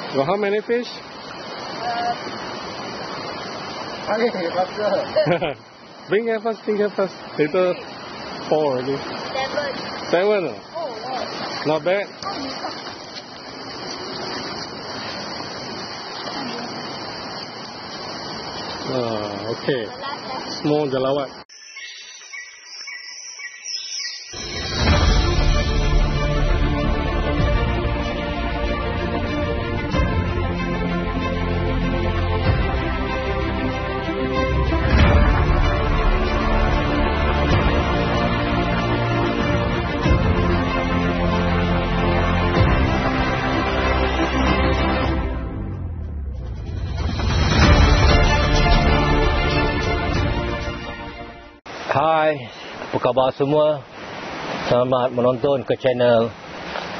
Well, how many fish? Bring here first, Later, 4 already. 7. Not bad. Okay. Small jalawat. Hai, apa khabar semua? Selamat menonton ke channel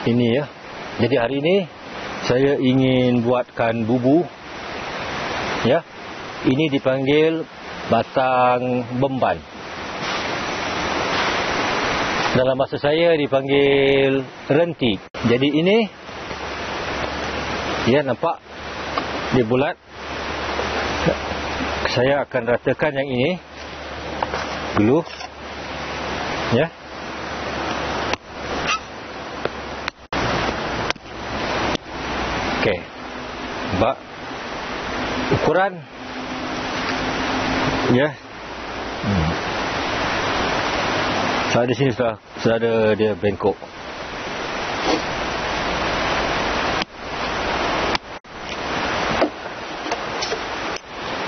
ini ya. Jadi hari ini saya ingin buatkan bubu. Ya. Ini dipanggil batang bemban. Dalam bahasa saya dipanggil rentik. Jadi ini ya, nampak dia bulat. Saya akan ratakan yang ini dulu ya. Okey, nampak ukuran ya. Saya di sini sudah ada dia bengkok.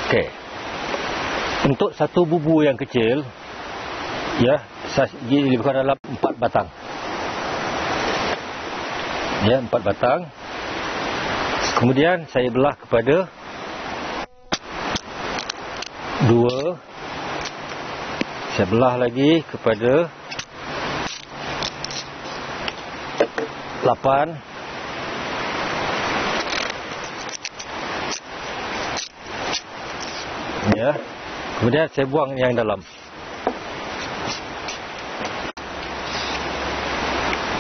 Okey, untuk satu bubu yang kecil ya, saya lebihkan dalam 4 batang. Ya, 4 batang. Kemudian saya belah kepada 2. Saya belah lagi kepada 8. Ya. Kemudian saya buang yang dalam.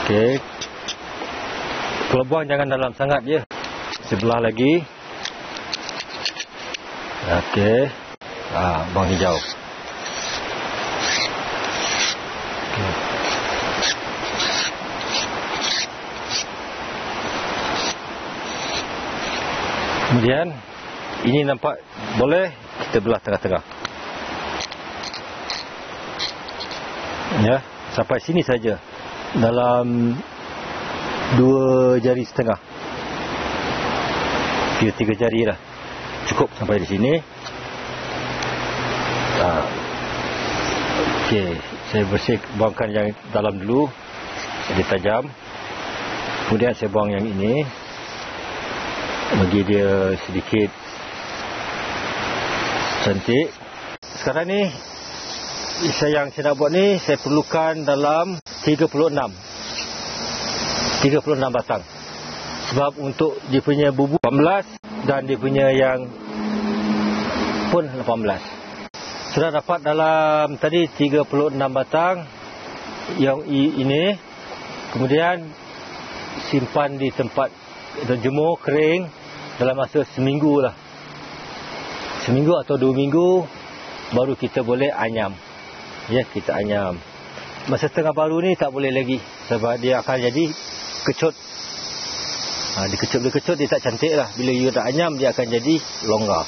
Okey. Kalau buang jangan dalam sangat je. Sebelah lagi. Okey. Buang hijau. Okay. Kemudian ini nampak boleh kita belah tengah-tengah. Ya, sampai sini saja. Dalam 2 jari setengah. 3 jari lah. Cukup sampai di sini. Okey, saya buangkan yang dalam dulu. Dia tajam. Kemudian saya buang yang ini. Bagi dia sedikit cantik. Sekarang ni yang saya nak buat ni, saya perlukan dalam 36 batang. Sebab untuk dia punya bubu 18 dan dia punya yang pun 18. Sudah dapat dalam tadi 36 batang yang ini. Kemudian simpan di tempat jemur kering dalam masa seminggu lah. Seminggu atau 2 minggu baru kita boleh anyam. Ya, kita anyam. Masa tengah baru ni tak boleh lagi sebab dia akan jadi kecut. Dikecut dia tak cantik lah. Bila you tak anyam dia akan jadi longgar.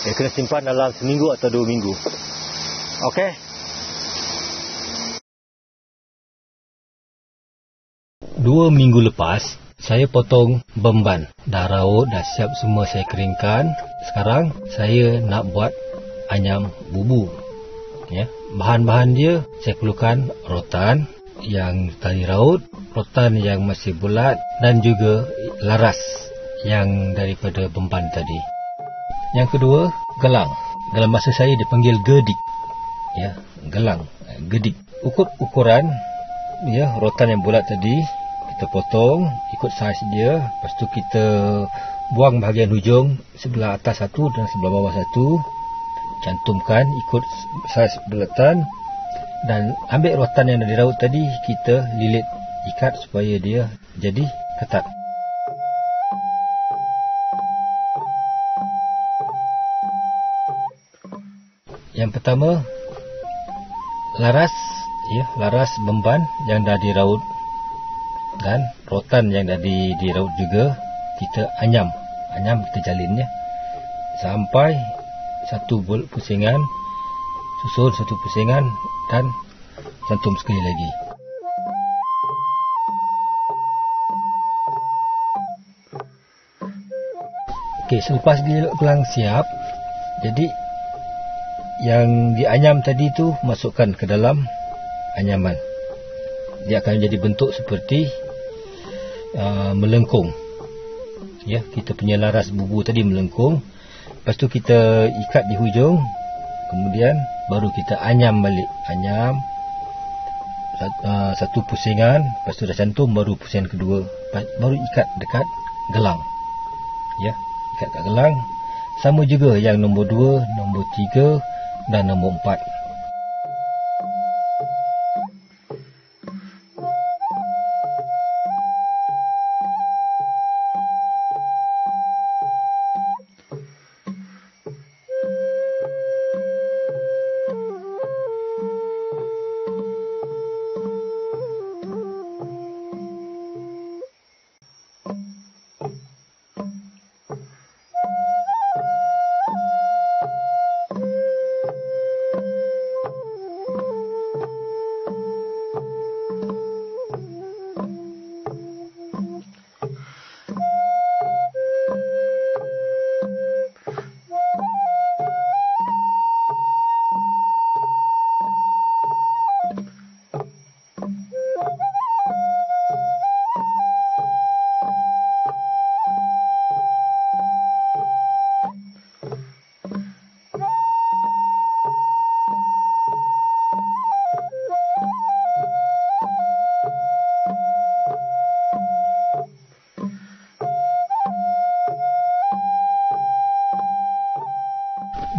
Dia kena simpan dalam seminggu atau 2 minggu. Okey. 2 minggu lepas saya potong bemban. Dah raut, dah siap semua saya keringkan. Sekarang saya nak buat anyam bubu. Ya, bahan-bahan dia saya perlukan rotan yang tadi raut, rotan yang masih bulat dan juga laras yang daripada bemban tadi. Yang kedua, gelang. Dalam bahasa saya dipanggil gedik. Ya, gelang, gedik. Ukuran ya, rotan yang bulat tadi kita potong ikut saiz dia. Lepas tu kita buang bahagian hujung, sebelah atas satu dan sebelah bawah satu. Cantumkan ikut saiz bulatan dan ambil rotan yang dah diraut tadi, kita lilit, ikat supaya dia jadi ketat. Yang pertama, laras, ya, laras memban yang dah diraut dan rotan yang dah diraut juga kita anyam kita jalin, ya, sampai satu pusingan, susul satu pusingan dan cantum sekali lagi. Okey, selepas dia gelang siap, jadi yang dianyam tadi tu masukkan ke dalam anyaman. Dia akan jadi bentuk seperti melengkung. Ya, kita punya laras bubu tadi melengkung. Lepas tu kita ikat di hujung, kemudian baru kita anyam balik. Anyam satu pusingan, lepas tu dah cantum, baru pusingan kedua, baru ikat dekat gelang. Ya, ikat kat gelang. Sama juga yang nombor 2, nombor 3 dan nombor 4.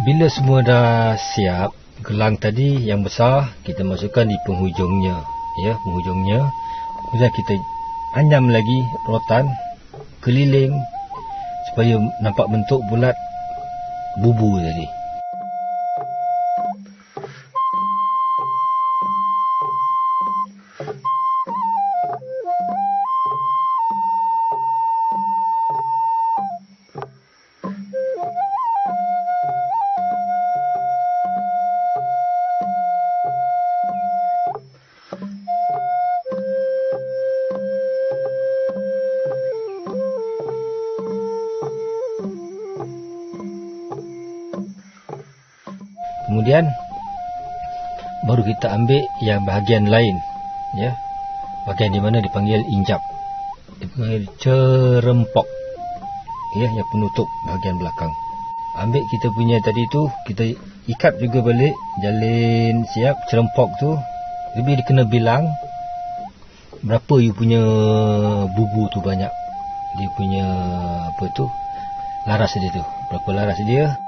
Bila semua dah siap, gelang tadi yang besar kita masukkan di penghujungnya, ya, penghujungnya. Kemudian kita anyam lagi rotan keliling supaya nampak bentuk bulat bubu tadi. Kemudian baru kita ambil yang bahagian lain, ya, bahagian di mana dipanggil injap, dipanggil cerempok, ya, yang penutup bahagian belakang. Ambil kita punya tadi tu, kita ikat juga balik, jalin siap. Cerempok tu lebih dikena bilang berapa you punya bubu tu banyak, dia punya apa tu, laras dia tu, berapa laras dia.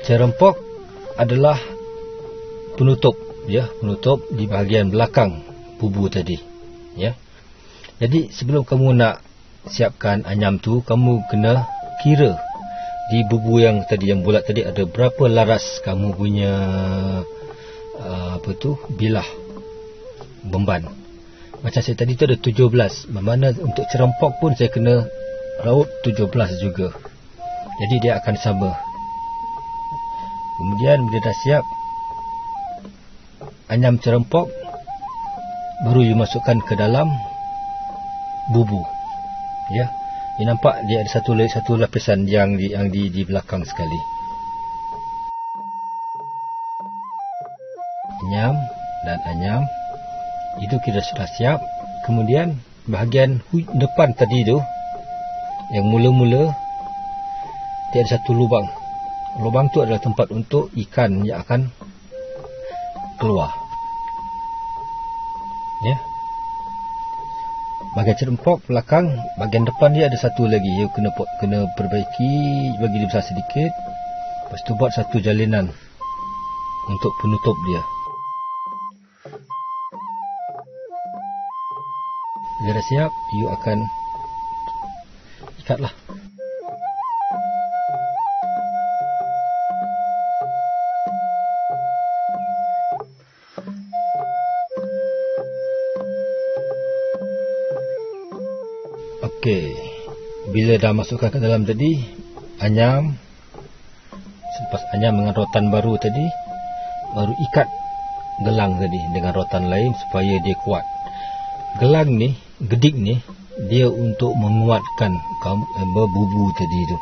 Cerempok adalah penutup, ya, penutup di bahagian belakang bubu tadi, ya. Jadi sebelum kamu nak siapkan anyam tu, kamu kena kira di bubu yang tadi, yang bulat tadi, ada berapa laras kamu punya apa tu, bilah memban. Macam saya tadi tu ada 17. Bermakna untuk cerempok pun saya kena raut 17 juga. Jadi dia akan sama. Kemudian bila dah siap anyam cerempok, baru you masukkan ke dalam bubu, ya. You nampak dia ada satu lapisan yang di belakang sekali. Anyam dan anyam, itu kita sudah siap. Kemudian bahagian depan tadi tu, yang mula-mula, dia ada satu lubang. Lubang tu adalah tempat untuk ikan yang akan keluar, ya. Bahagian cerempok belakang, bahagian depan dia ada satu lagi. You kena perbaiki, bagi dia besar sedikit. Lepas tu buat satu jalinan untuk penutup dia. Bila dah siap, you akan ikatlah. Okey. Bila dah masukkan ke dalam tadi, anyam. Selepas anyam dengan rotan baru tadi, baru ikat gelang tadi dengan rotan lain supaya dia kuat. Gelang ni, gedik ni, dia untuk menguatkan bubu tadi tu.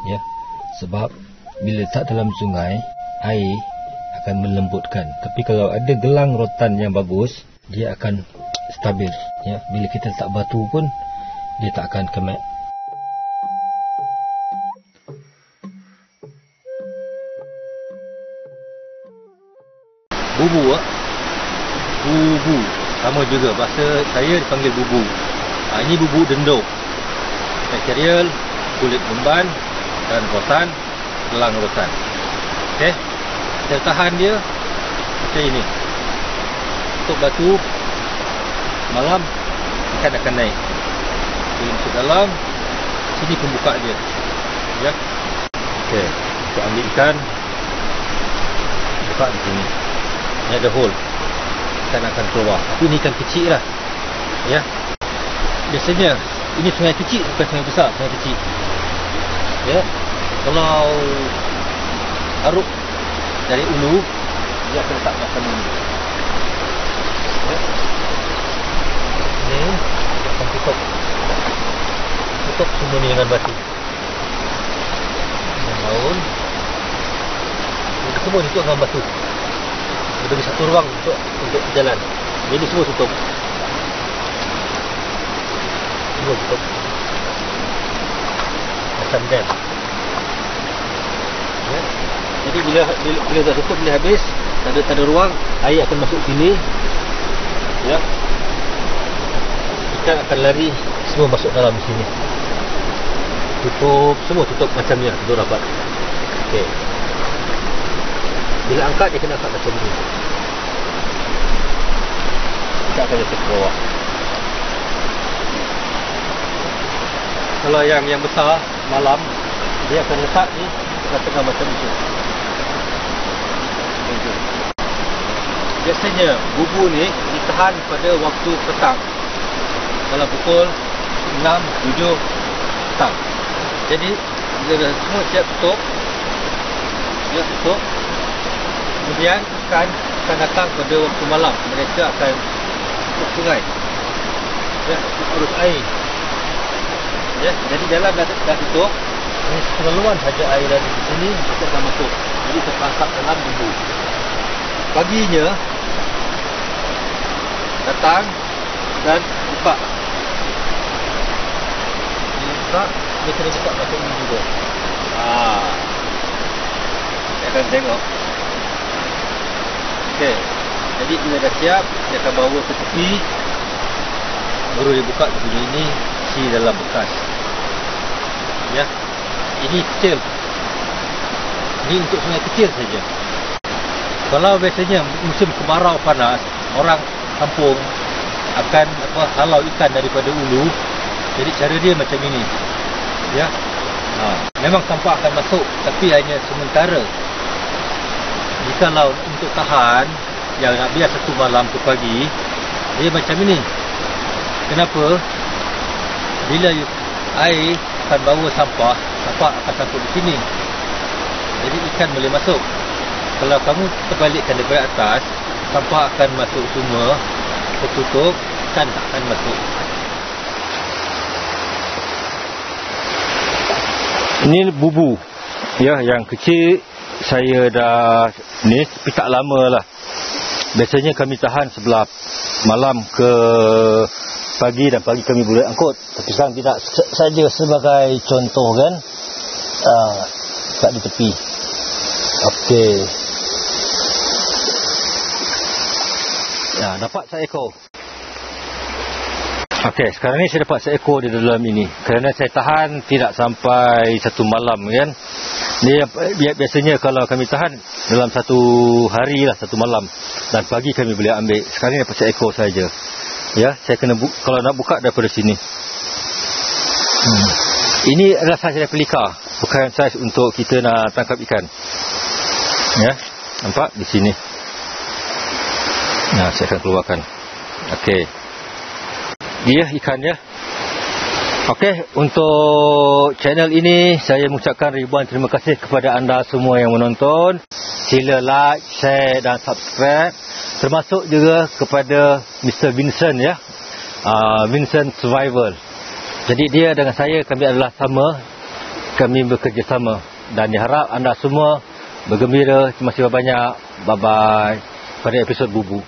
Ya. Sebab bila letak dalam sungai, air akan melembutkan. Tapi kalau ada gelang rotan yang bagus, dia akan stabil. Ya. Bila kita letak batu pun, dia tak akan kemek. Bubu, bubu sama juga, bahasa saya dipanggil bubu. Ini bubu denduk. Material kulit umban dan rotan, gelang rotan. Okey, kita tahan dia macam ini. Untuk batu malam ikan akan naik. Bila masuk dalam, sini pembuka dia. Ya. Okey, kita ambil ikan, buka di sini. Ini ada hole, ikan akan keluar. Tapi ini ikan kecil lah. Ya. Biasanya ini sungai kecil, bukan sungai besar, sungai kecil. Ya. Kalau aruk dari ulu, dia akan letak macam ini. Ya. Ini dia akan tutup semua ni dengan batu. Dan daun semua tutup dengan batu. Dia bagi satu ruang untuk jalan. Jadi semua tutup. Semua tutup. Macam dam. Ya. Jadi bila dah tutup, bila habis, tak ada ruang, air akan masuk sini. Ya. Ikan akan lari, semua masuk dalam sini. Tutup, semua tutup macam ni, tutup rapat. Okey. Bila angkat, dia kena angkat macam ni. Kita akan letak ke bawah. Kalau yang besar, malam, dia akan letak ni, tengah macam itu. Biasanya, bubu ni ditahan pada waktu petang. Dalam pukul 6, 7 petang. Jadi, bila dah semua siap tutup, dia tutup. Kemudian ikan akan datang pada waktu malam. Mereka akan ke sungai. Ya, urus air. Ya, jadi dalam dah tutup. Ini keperluan saja air dari sini kita akan masuk. Jadi terperangkap dalam bubu. Paginya datang dan buka. Buka, dia kena buka macam ini juga. Saya akan tengok. Okey. Jadi bila dah siap, dia akan bawa ke tepi. Baru dia buka bunyi ini, isi dalam bekas. Ya. Ini kecil. Ini untuk sungai kecil saja. Kalau biasanya musim kemarau panas, orang kampung akan halau ikan daripada ulu. Jadi cara dia macam ini. Ya. Memang sampah akan masuk, tapi hanya sementara. Jikalau untuk tahan, yang nak biar satu malam ke pagi, dia macam ini. Kenapa? Bila air akan bawa sampah akan sangkut di sini. Jadi ikan boleh masuk. Kalau kamu terbalikkan daripada atas, sampah akan masuk semua, tertutup, ikan tak akan masuk. Ini bubu. Ya, yang kecil saya dah ni, tapi tak lama lah. Biasanya kami tahan sebelah malam ke pagi, dan pagi kami boleh angkut. Tapi sekarang tidak, saja sebagai contoh kan. Kat di tepi. Okey. Ya, dapat seekor. Okey, sekarang ni saya dapat seekor di dalam ini. Kerana saya tahan tidak sampai satu malam kan. Dia biasanya kalau kami tahan dalam satu hari lah, satu malam. Dan pagi kami boleh ambil. Sekarang ni dapat seekor saja. Ya, saya kena kalau nak buka daripada sini. Ini adalah saiz replika, bukan saiz untuk kita nak tangkap ikan. Ya, nampak di sini. Nah, saya akan keluarkan. Okey. Dia ikan ya. Okey, untuk channel ini saya mengucapkan ribuan terima kasih kepada anda semua yang menonton. Sila like, share dan subscribe. Termasuk juga kepada Mr. Vincent ya. Vincent Survival. Jadi dia dengan saya, kami adalah sama. Kami bekerjasama. Dan diharap anda semua bergembira. Terima kasih banyak. Bye-bye. Pada episod Bubu.